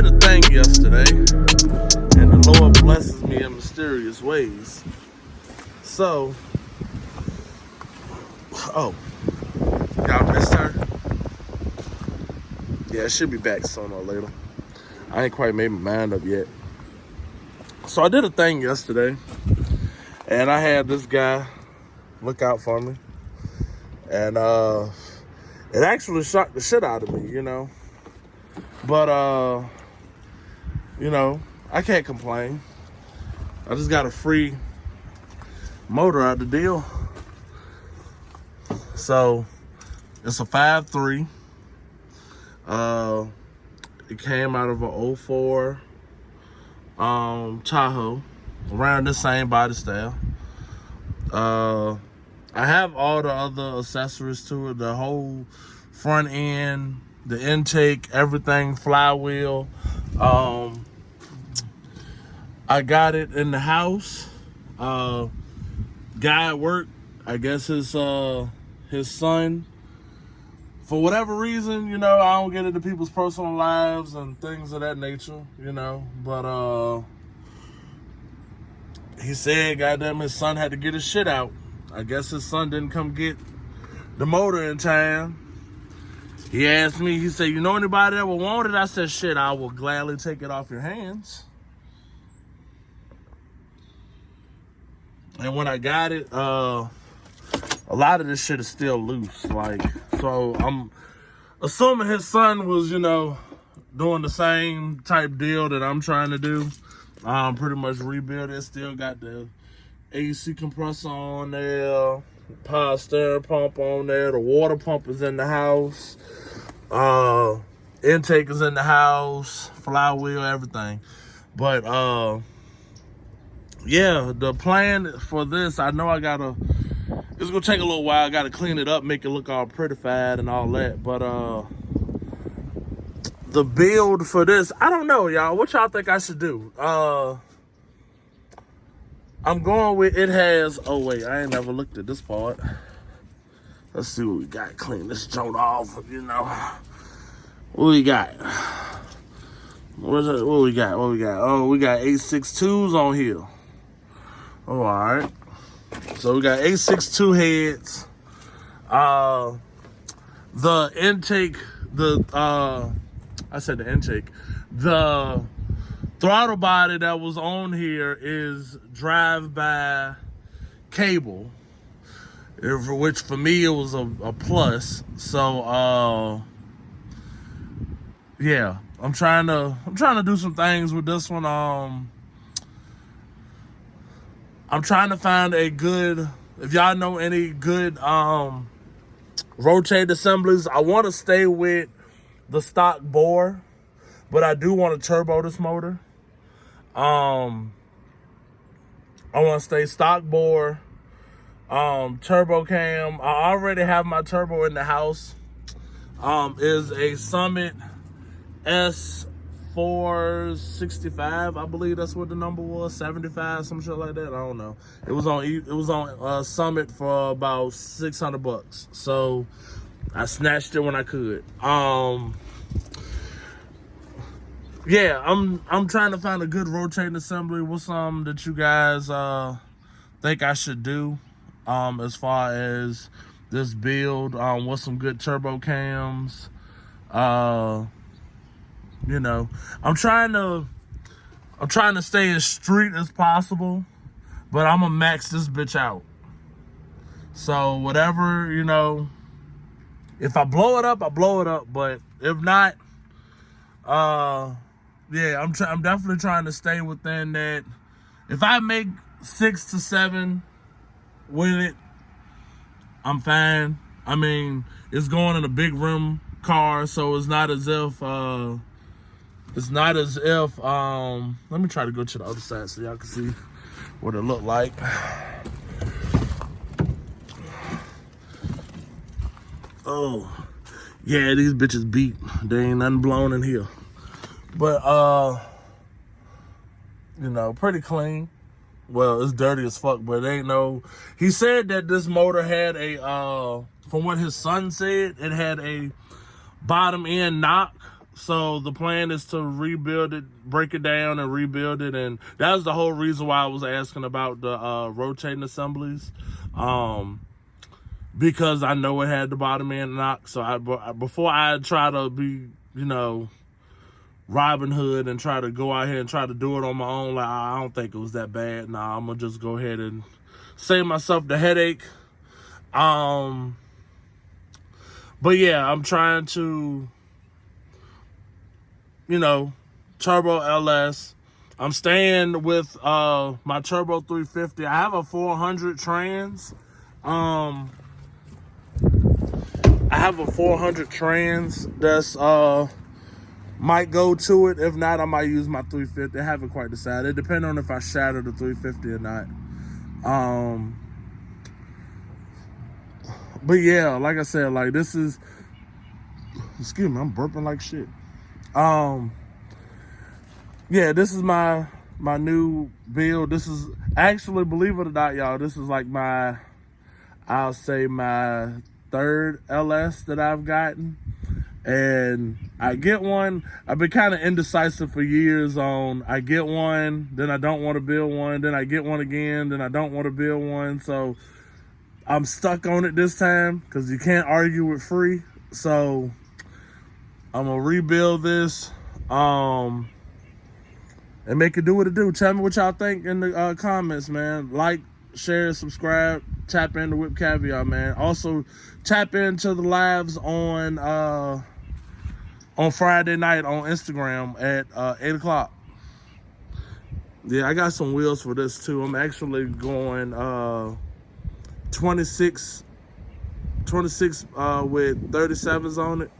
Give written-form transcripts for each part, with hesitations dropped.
did a thing yesterday, and the Lord blesses me in mysterious ways. So, y'all missed her? Yeah, she'll be back sooner or later. I ain't quite made my mind up yet. So I did a thing yesterday, and I had this guy look out for me, and it actually shocked the shit out of me, you know. But I can't complain. I just got a free motor out the deal. So it's a 5.3. It came out of a 04 Tahoe, around the same body style. I have all the other accessories to it, the whole front end, the intake, everything, flywheel. I got it in the house. Guy at work, I guess his son, for whatever reason, you know, I don't get into people's personal lives and things of that nature, you know, but he said, goddamn, his son had to get his shit out. I guess his son didn't come get the motor in time. He asked me, he said, you know anybody that would want it? I said, shit, I will gladly take it off your hands. And when I got it, a lot of this shit is still loose. Like, so I'm assuming his son was, you know, doing the same type deal that I'm trying to do. Pretty much rebuild it. Still got the AC compressor on there, power steering pump on there. The water pump is in the house. Intake is in the house. Flywheel, everything. But yeah, the plan for this, I know it's gonna take a little while. I gotta clean it up, make it look all prettified and all that. But the build for this, I don't know, y'all. What y'all think I should do? I'm going with, it has, oh wait, I ain't never looked at this part. Let's see what we got. Clean this joint off, you know. What we got? What we got? Oh, we got 862s on here. Oh, all right. So we got 862 heads. The intake, I said the intake. The throttle body that was on here is drive-by cable, which for me it was a plus. So yeah, I'm trying to do some things with this one. I'm trying to find a good, if y'all know any good rotate assemblies. I want to stay with the stock bore, but I do want to turbo this motor. I want to stay stock bore, turbo cam. I already have my turbo in the house. Is a Summit S465, I believe that's what the number was, 75, some shit like that. I don't know. It was on Summit for about $600. So I snatched it when I could. Yeah, I'm trying to find a good rotating assembly. What's some that you guys think I should do as far as this build? What's some good turbo cams? You know, I'm trying to stay as street as possible, but I'm gonna max this bitch out. So whatever, you know, if I blow it up, I blow it up. But if not, yeah, I'm definitely trying to stay within that. If I make 6 to 7 with it, I'm fine. I mean, it's going in a big rim car, so it's not as if let me try to go to the other side so y'all can see what it looked like. Oh, yeah, these bitches beat. There ain't nothing blown in here. But, you know, pretty clean. Well, it's dirty as fuck, but it ain't no... He said that this motor had a, from what his son said, it had a bottom end knock. So the plan is to rebuild it, break it down and rebuild it. And that was the whole reason why I was asking about the rotating assemblies. Because I know it had the bottom end knock. So before I try to be, Robin Hood and try to go out here and try to do it on my own, like, I don't think it was that bad. Nah, I'm gonna just go ahead and save myself the headache. But yeah, I'm trying to, turbo LS. I'm staying with my turbo 350. I have a 400 trans. I have a 400 trans that's might go to it. If not, I might use my 350. I haven't quite decided. It depends on if I shatter the 350 or not. But yeah, like I said, like this is, excuse me, I'm burping like shit. Yeah, this is my new build. This is actually, believe it or not, y'all, this is like I'll say my third LS that I've gotten. And I get one. I've been kind of indecisive for years on, I get one, then I don't want to build one, then I get one again, then I don't want to build one. So I'm stuck on it this time because you can't argue with free. So I'm gonna rebuild this and make it do what it do. Tell me what y'all think in the comments, man. Like, share, subscribe, tap into Whip Caviar, man. Also tap into the lives on Friday night on Instagram at 8 o'clock. Yeah, I got some wheels for this too. I'm actually going 26 with 37s on it.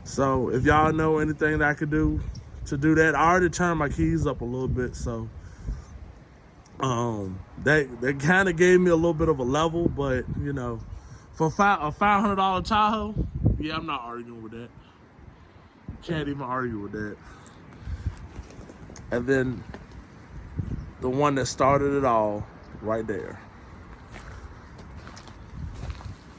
So if y'all know anything that I could do to do that, I already turned my keys up a little bit, so that kind of gave me a little bit of a level. But for a $500 Tahoe, yeah, I'm not arguing with that. Can't even argue with that. And then the one that started it all, right there.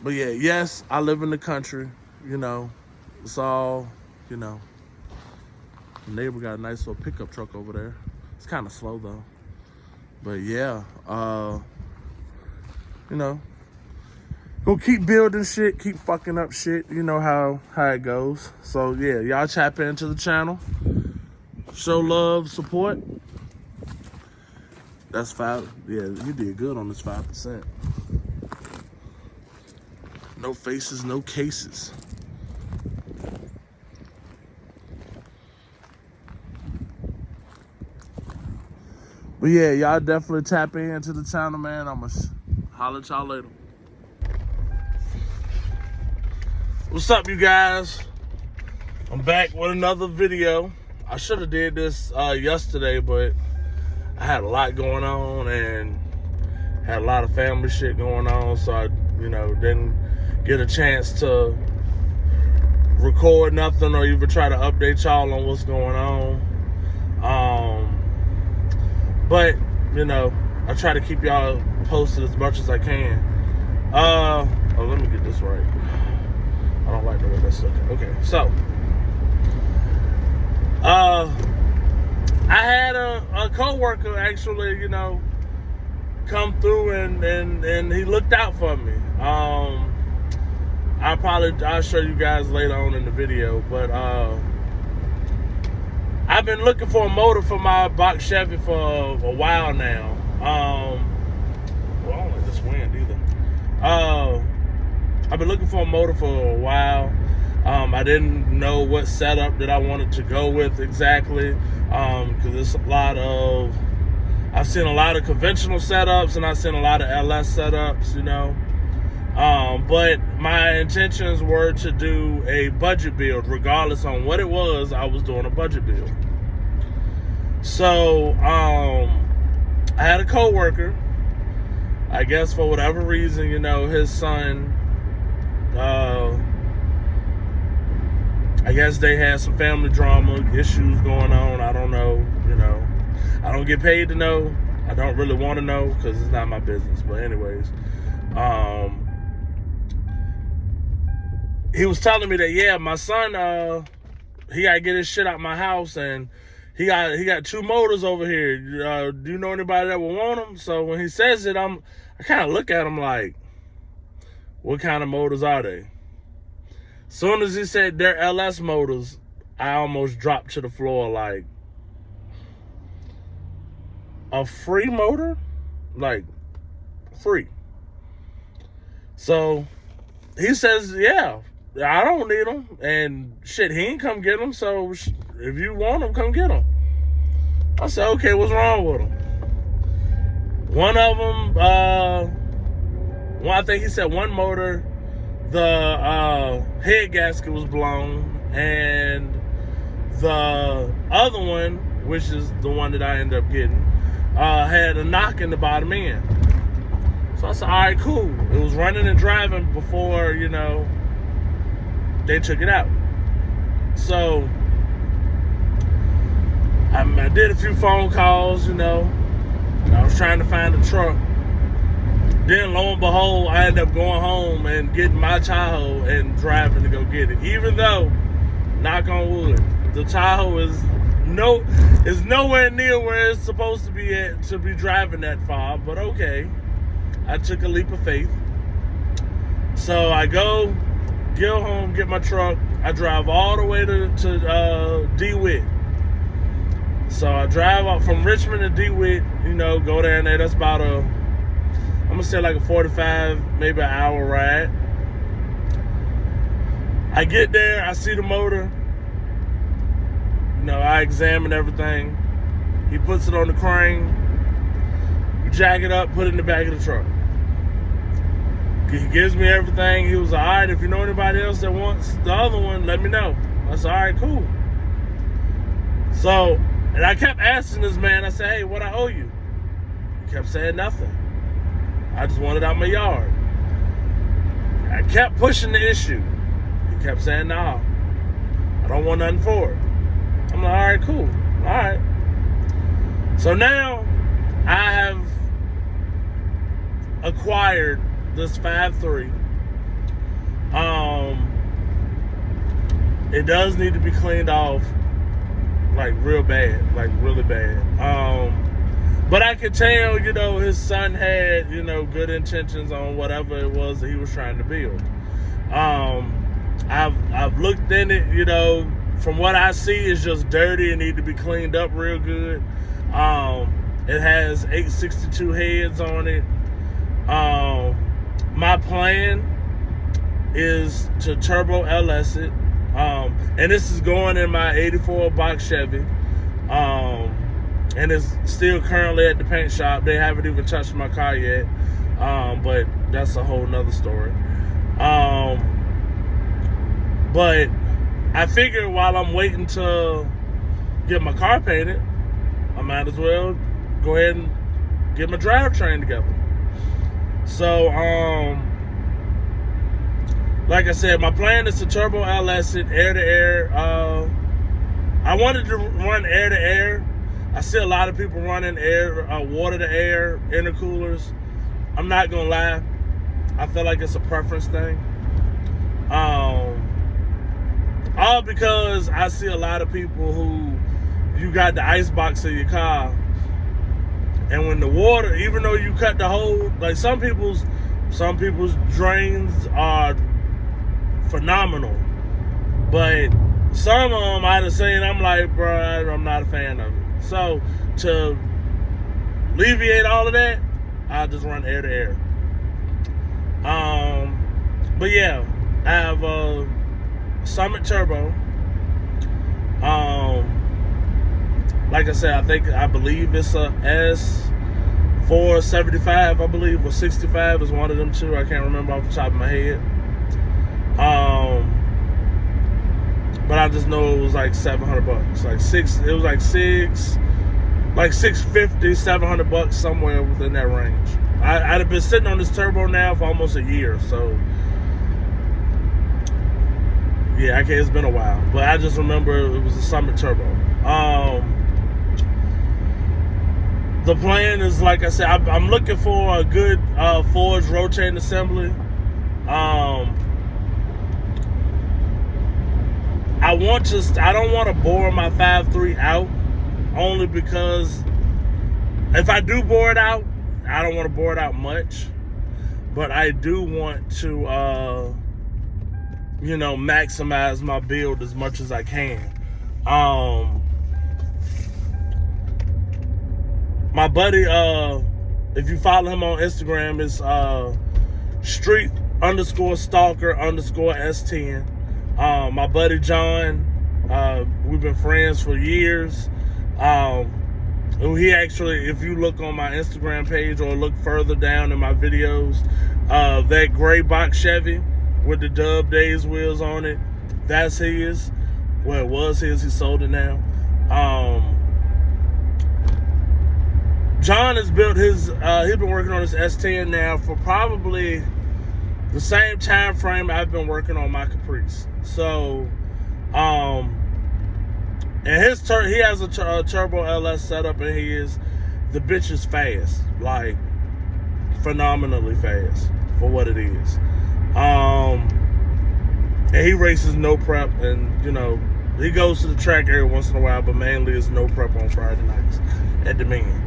But yeah, yes, I live in the country. It's all, The neighbor got a nice little pickup truck over there. It's kind of slow though. But yeah, go keep building shit, keep fucking up shit. You know how it goes. So yeah, y'all tap into the channel. Show love, support. That's 5. Yeah, you did good on this 5%. No faces, no cases. But yeah, y'all definitely tap into the channel, man. I'm gonna holler at y'all later. What's up, you guys? I'm back with another video. I should have did this yesterday, but I had a lot going on and had a lot of family shit going on, so I, didn't get a chance to record nothing or even try to update y'all on what's going on. But I try to keep y'all posted as much as I can. Let me get this right. I don't like the way that's looking. Okay, so I had a co-worker actually, come through and he looked out for me. I'll show you guys later on in the video, but I've been looking for a motor for my box Chevy for a while now. I don't like this wind either. I've been looking for a motor for a while. I didn't know what setup that I wanted to go with exactly, because there's I've seen a lot of conventional setups and I've seen a lot of LS setups, but my intentions were to do a budget build. Regardless on what it was, I was doing a budget build. So I had a co-worker, I guess for whatever reason, his son, I guess they had some family drama issues going on. I don't know, I don't get paid to know. I don't really want to know because it's not my business. But anyways, he was telling me that, yeah, my son he got to get his shit out my house, and he got 2 motors over here. Do you know anybody that would want them? So when he says it, I kind of look at him like, what kind of motors are they? Soon as he said they're LS motors, I almost dropped to the floor like, a free motor? Like, free. So he says, yeah, I don't need them. And shit, he ain't come get them. So if you want them, come get them. I said, okay, what's wrong with them? One of them, I think he said one motor, the head gasket was blown, and the other one, which is the one that I ended up getting, had a knock in the bottom end. So I said, all right, cool. It was running and driving before, they took it out. So I did a few phone calls, I was trying to find a truck. Then lo and behold, I ended up going home and getting my Tahoe and driving to go get it. Even though, knock on wood, the Tahoe is nowhere near where it's supposed to be at to be driving that far, but okay. I took a leap of faith. So I go home, get my truck. I drive all the way to DeWitt. So I drive up from Richmond to DeWitt, go down there. That's about I'm gonna say like a 45, maybe an hour ride. I get there, I see the motor. I examine everything. He puts it on the crane. We jack it up, put it in the back of the truck. He gives me everything. He was like, all right, if you know anybody else that wants the other one, let me know. I said, all right, cool. So, and I kept asking this man, I said, hey, what I owe you? He kept saying nothing. I just wanted out my yard. I kept pushing the issue. He kept saying, no, I don't want nothing for it. I'm like, all right, cool. All right. So now I have acquired this 5.3. It does need to be cleaned off, like real bad, like really bad. But I could tell, his son had, good intentions on whatever it was that he was trying to build. I've looked in it, from what I see, it's just dirty and need to be cleaned up real good. It has 862 heads on it. My plan is to turbo LS it. And this is going in my 84 box Chevy. And it's still currently at the paint shop. They haven't even touched my car yet. But that's a whole nother story. But I figured while I'm waiting to get my car painted, I might as well go ahead and get my drivetrain together. So, like I said, my plan is to turbo LS it, air to air. I wanted to run air to air. I see a lot of people running air, water to air, intercoolers. I'm not gonna lie, I feel like it's a preference thing. All because I see a lot of people who, you got the ice box in your car, and when the water, even though you cut the hole, like some people's drains are phenomenal, but some of them I'd have seen, I'm like, bro, I'm not a fan of it. So to alleviate all of that, I'll just run air to air. But yeah, I have a Summit Turbo. Like I said, I believe it's a S475, I believe, or 65 is one of them two. I can't remember off the top of my head. But I just know it was like $700. It was like $650, $700, somewhere within that range. I'd have been sitting on this turbo now for almost a year, so yeah, it's been a while. But I just remember it was a Summit Turbo. The plan is, like I said, I'm looking for a good forged rotating assembly. I don't want to bore my 5.3 out, only because if I do bore it out, I don't want to bore it out much. But I do want to, maximize my build as much as I can. My buddy, if you follow him on Instagram, is street_stalker_S10. My buddy John, we've been friends for years. He actually, if you look on my Instagram page or look further down in my videos, that gray box Chevy with the Dub Days wheels on it, that's his. Well, it was his. He sold it now. John has built his, he's been working on his S10 now for probably the same time frame I've been working on my Caprice. So, and he has a turbo LS setup, and the bitch is fast, like phenomenally fast for what it is. And he races no prep, and he goes to the track every once in a while, but mainly it's no prep on Friday nights at Dominion.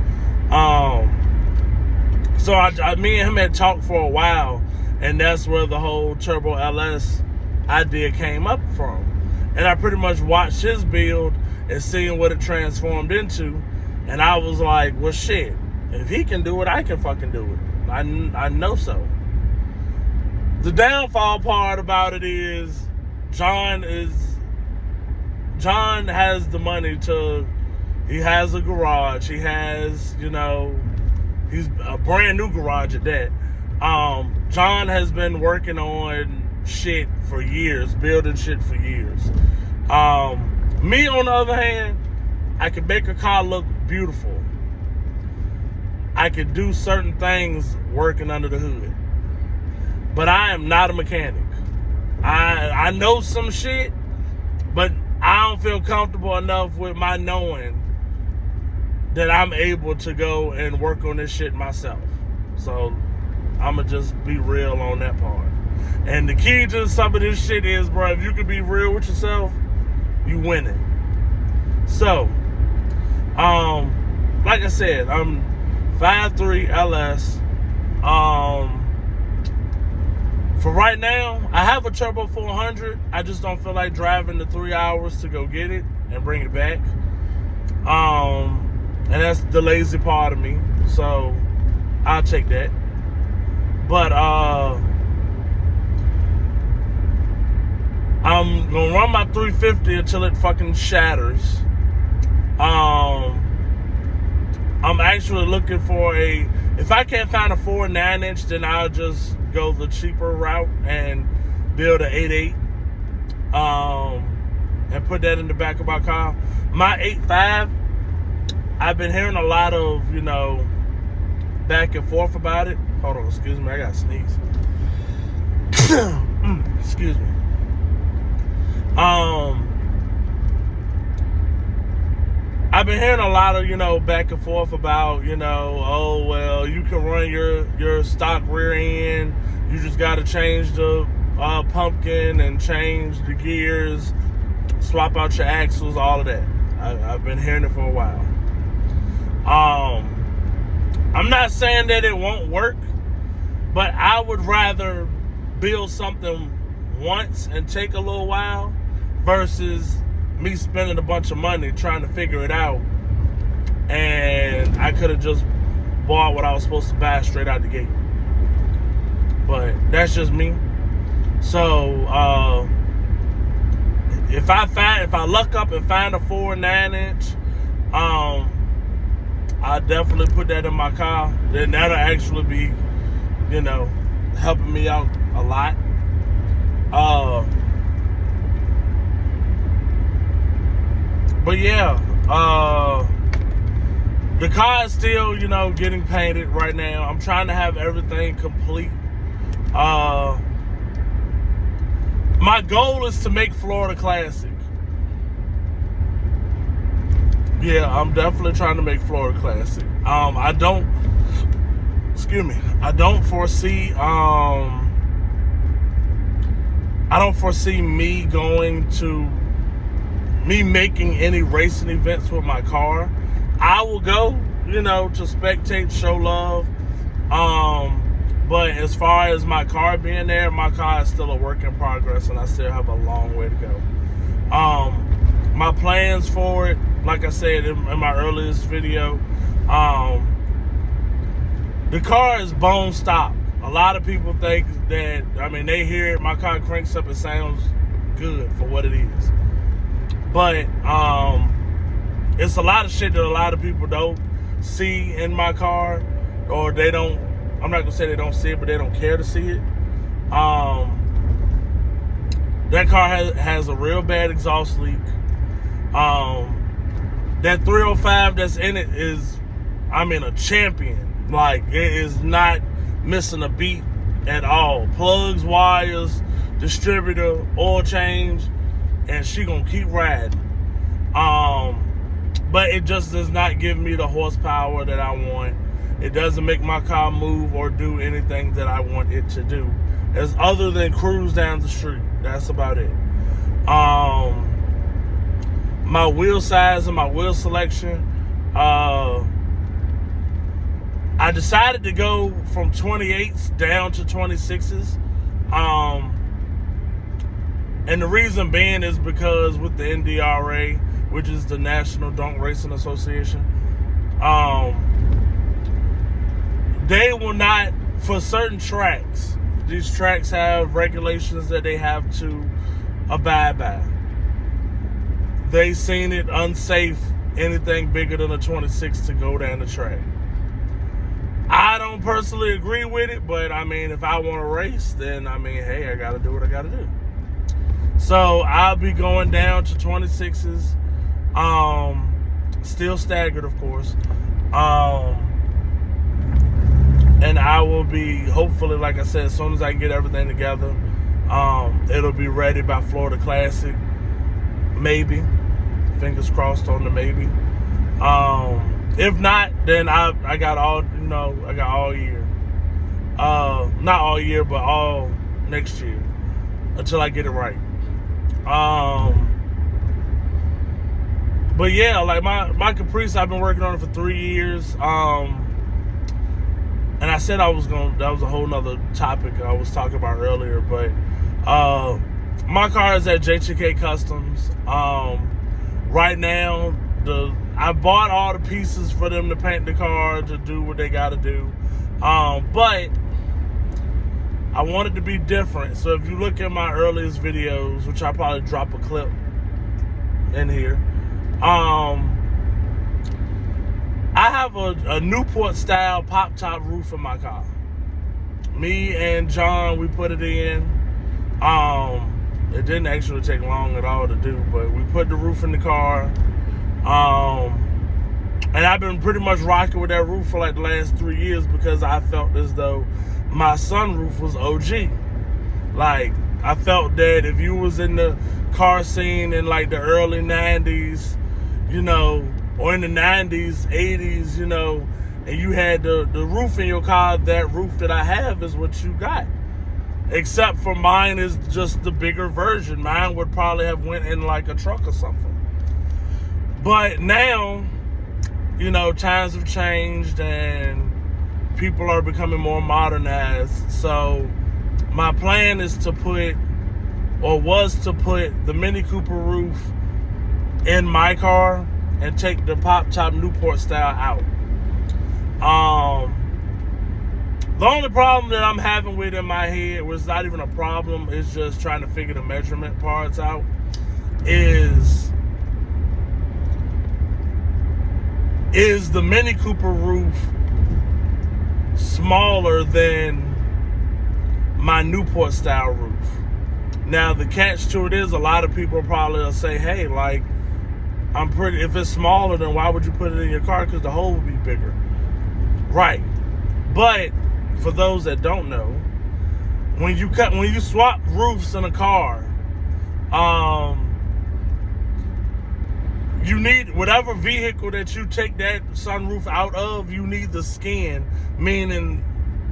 So me and him had talked for a while, and that's where the whole turbo LS idea came up from. And I pretty much watched his build and seeing what it transformed into, and I was like, well, shit, if he can do it, I can fucking do it. I know so. The downfall part about it is John has the money he has a garage. He has, he's a brand new garage at that. John has been working on shit for years, building shit for years. Me, on the other hand, I can make a car look beautiful. I can do certain things working under the hood. But I am not a mechanic. I know some shit, but I don't feel comfortable enough with my knowing that I'm able to go and work on this shit myself. So I'ma just be real on that part. And the key to some of this shit is, bro, if you can be real with yourself, you winning. So, like I said, I'm 5.3 LS. For right now, I have a Turbo 400. I just don't feel like driving the 3 hours to go get it and bring it back. And that's the lazy part of me. So I'll take that. But I'm gonna run my 350 until it fucking shatters. I'm actually looking for if I can't find a 4 9-inch, then I'll just go the cheaper route and build an 8.8, and put that in the back of my car. My 8.5, I've been hearing a lot of, back and forth about it. Hold on, excuse me, I gotta sneeze. Excuse me. I've been hearing a lot of, back and forth about, oh, well, you can run your stock rear end. You just got to change the pumpkin and change the gears, swap out your axles, all of that. I've been hearing it for a while. I'm not saying that it won't work, but I would rather build something once and take a little while versus me spending a bunch of money trying to figure it out, and I could have just bought what I was supposed to buy straight out the gate. But that's just me. So if I luck up and find a 4 9-inch, I definitely put that in my car. Then that'll actually be, helping me out a lot. But yeah, the car is still, getting painted right now. I'm trying to have everything complete. My goal is to make Florida Classic. Yeah, I'm definitely trying to make Florida Classic. I don't foresee me going to me making any racing events with my car. I will go, to spectate, show love. But as far as my car being there, my car is still a work in progress, and I still have a long way to go. My plans for it, like I said in my earliest video, the car is bone stock. A lot of people think that, they hear it, my car cranks up, it sounds good for what it is. But it's a lot of shit that a lot of people don't see in my car, or they don't, I'm not gonna say they don't see it, but they don't care to see it. That car has a real bad exhaust leak. That 305 that's in it is, a champion. Like, it is not missing a beat at all. Plugs, wires, distributor, oil change, and she gonna keep riding. But it just does not give me the horsepower that I want. It doesn't make my car move or do anything that I want it to do, as other than cruise down the street. That's about it. My wheel size and my wheel selection, I decided to go from 28s down to 26s. And the reason being is because with the NDRA, which is the National Drunk Racing Association, they will not, for certain tracks, these tracks have regulations that they have to abide by. They seen it unsafe, anything bigger than a 26 to go down the track. I don't personally agree with it, but if I want to race, then hey, I got to do what I got to do. So I'll be going down to 26s, still staggered, of course. And I will be, hopefully, like I said, as soon as I can get everything together, it'll be ready by Florida Classic, maybe. Fingers crossed on the maybe. If not, then I got all, I got all year. Not all year, but all next year until I get it right. But yeah, like my Caprice, I've been working on it for 3 years. And I said that was a whole nother topic I was talking about earlier, but my car is at JTK Customs. Right now, I bought all the pieces for them to paint the car, to do what they got to do. But I want it to be different. So if you look at my earliest videos, which I'll probably drop a clip in here, I have a Newport style pop top roof in my car. Me and John, we put it in. It didn't actually take long at all to do, but we put the roof in the car. And I've been pretty much rocking with that roof for like the last 3 years because I felt as though my sunroof was OG. Like, I felt that if you was in the car scene in like the early 90s, or in the 90s, 80s, and you had the roof in your car, that roof that I have is what you got. Except for mine is just the bigger version. Mine would probably have went in like a truck or something. But now, times have changed and people are becoming more modernized. So my plan is was to put the Mini Cooper roof in my car and take the pop top Newport style out. The only problem that I'm having with in my head, was not even a problem, it's just trying to figure the measurement parts out, is the Mini Cooper roof smaller than my Newport style roof? Now the catch to it is, a lot of people probably will say, hey, like, if it's smaller, then why would you put it in your car? Because the hole would be bigger. Right. But for those that don't know, when you swap roofs in a car, you need, whatever vehicle that you take that sunroof out of, you need the skin, meaning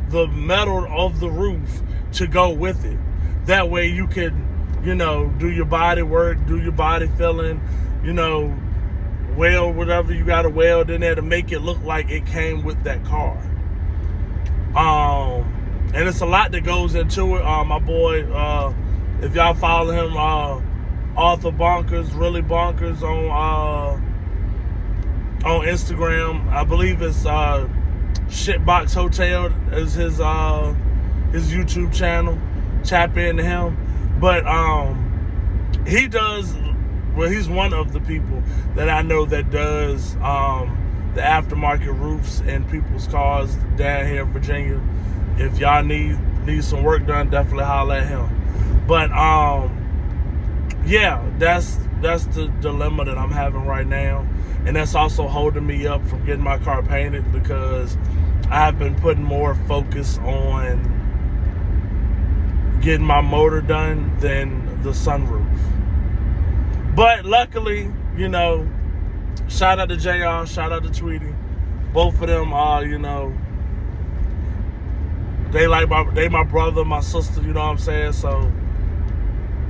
the metal of the roof, to go with it. That way you can you know, do your body work, do your body filling, you know, weld whatever you got to weld in there to make it look like it came with that car. And it's a lot that goes into it. My boy, if y'all follow him, Arthur Bonkers, really Bonkers on Instagram. I believe it's Shitbox Hotel is his YouTube channel. Tap into him. But he does, well, he's one of the people that I know that does the aftermarket roofs and people's cars down here in Virginia. If y'all need some work done, definitely holler at him. But yeah, that's the dilemma that I'm having right now. And that's also holding me up from getting my car painted, because I've been putting more focus on getting my motor done than the sunroof. But luckily, you know, shout out to JR, shout out to Tweety. Both of them are, you know, they my brother, my sister, you know what I'm saying? So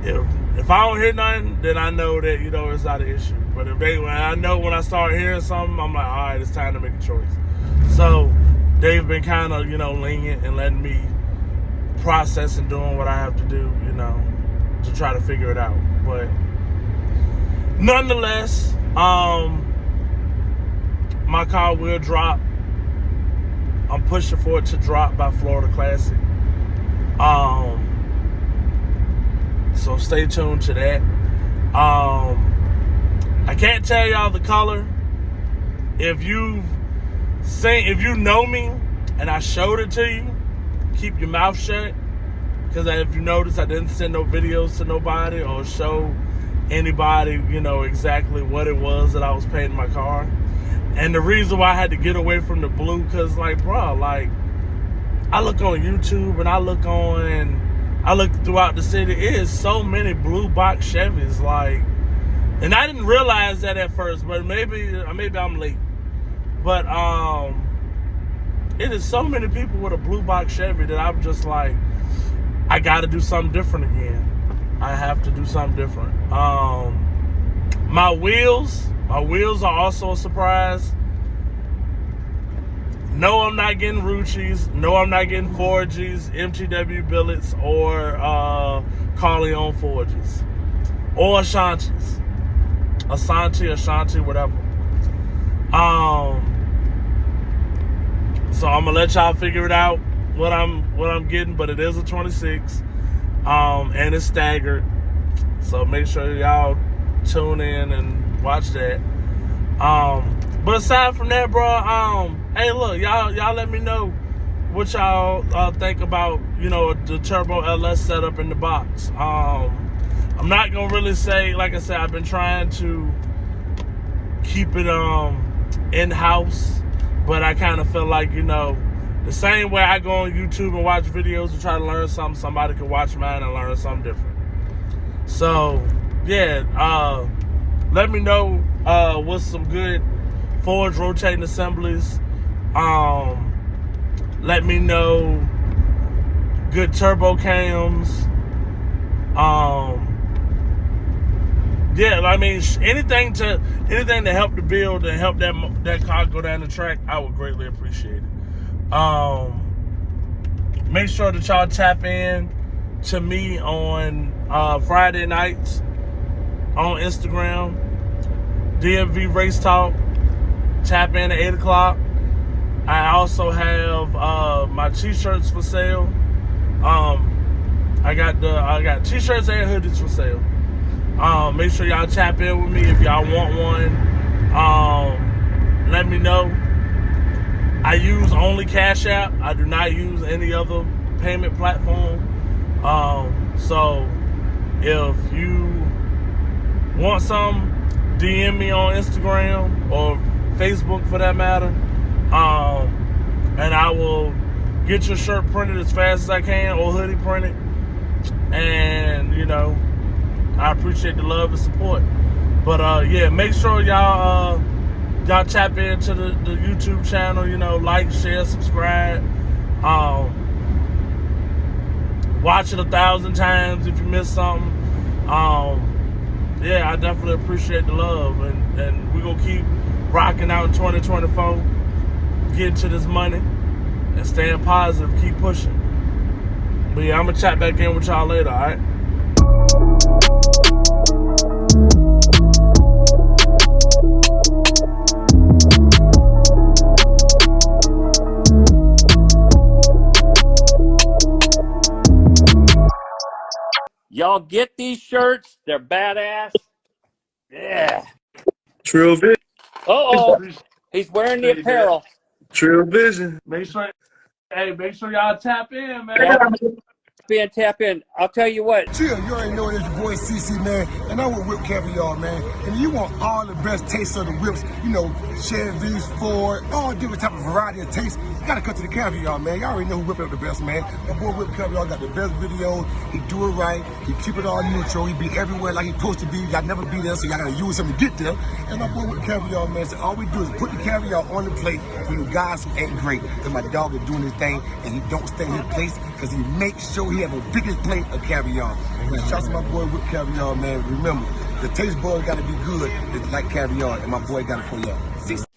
if I don't hear nothing, then I know that, you know, it's not an issue. But I know when I start hearing something, I'm like, all right, it's time to make a choice. So they've been kind of, you know, lenient and letting me process and doing what I have to do, you know, to try to figure it out. But nonetheless, my car will drop. I'm pushing for it to drop by Florida Classic. So stay tuned to that. I can't tell y'all the color. If you know me and I showed it to you, keep your mouth shut. Because if you notice, I didn't send no videos to nobody or show anybody, you know, exactly what it was that I was painting my car. And the reason why I had to get away from the blue, because, like, bro, like, I look on YouTube and I look throughout the city. It is so many blue box Chevys, like, and I didn't realize that at first, but maybe I'm late. But it is so many people with a blue box Chevy that I'm just like, I got to do something different again. I have to do something different. My wheels are also a surprise. No, I'm not getting Ruchis. No, I'm not getting 4Gs, MTW billets, or Carleon 4Gs. Or Ashantis. Ashanti, whatever. So I'm gonna let y'all figure it out what I'm getting, but it is a 26. And it's staggered. So make sure y'all tune in and watch that. But aside from that, bro, hey, look, y'all let me know what y'all think about, you know, the Turbo LS setup in the box. I'm not gonna really say, like I said, I've been trying to keep it in-house, but I kind of feel like, you know, the same way I go on YouTube and watch videos to try to learn something, somebody can watch mine and learn something different. So, yeah, let me know what's some good forged rotating assemblies. Let me know good turbo cams. Yeah, I mean, anything to help the build and help that car go down the track, I would greatly appreciate it. Make sure that y'all tap in to me on Friday nights on Instagram, DMV Race Talk. Tap in at 8 o'clock. I also have my t-shirts for sale. I got t-shirts and hoodies for sale. Make sure y'all tap in with me if y'all want one. Let me know. I use only Cash App. I do not use any other payment platform. So if you want some, DM me on Instagram or Facebook for that matter. And I will get your shirt printed as fast as I can, or hoodie printed. And, you know, I appreciate the love and support. But yeah, make sure y'all tap into the YouTube channel, you know, like, share, subscribe. Watch it 1,000 times if you miss something. Yeah, I definitely appreciate the love, and we gonna keep rocking out in 2024, getting to this money, and staying positive, keep pushing. But yeah, I'm gonna chat back in with y'all later, all right? Y'all get these shirts. They're badass. Yeah. Trill Vision. Uh-oh. He's wearing the apparel. Trill Vision. Make sure y'all tap in, man. Tap in. I'll tell you what. Chill, you already know it is your boy CC, man, and I'm with Whip Caviar, man. And you want all the best tastes of the whips, you know, Chevy, Ford, all different type of variety of tastes. You gotta come to the Caviar, man. Y'all already know who whipping up the best, man. My boy Whip Caviar got the best videos. He do it right. He keep it all neutral. He be everywhere like he supposed to be. Y'all never be there, so y'all gotta use him to get there. And my boy Whip Caviar, man, so all we do is put the caviar on the plate for you guys who ain't great. Cause my dog is doing his thing, and he don't stay in his place, cause he makes sure he have a biggest plate of caviar. Shout out to my boy Whip Caviar, man. Remember, the taste bud gotta be good, like caviar, and my boy got it for y'all.